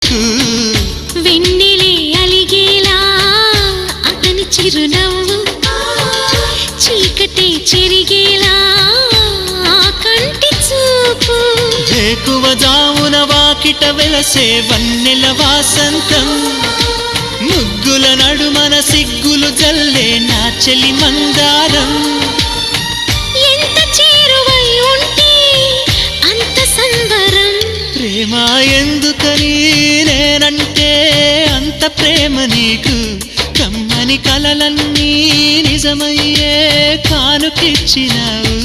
నీకు వెన్నెలే అలిగేలా అతని చిరునవ్వు చీకటే చెరిగేలా కంటి చూపు వేకువ జామున వాకిట వెలసే వన్నెల వాసంతం ముగ్గుల నడుమన సిగ్గులు జల్లే నా చెలి మందారం ఎంత చేరువై ఉంటే అంత సంబరం ప్రేమ ఎందుకని నేనంటే అంత ప్రేమ నీకు కమ్మని కలలన్నీ నిజమయ్యే కానుకిచ్చినావు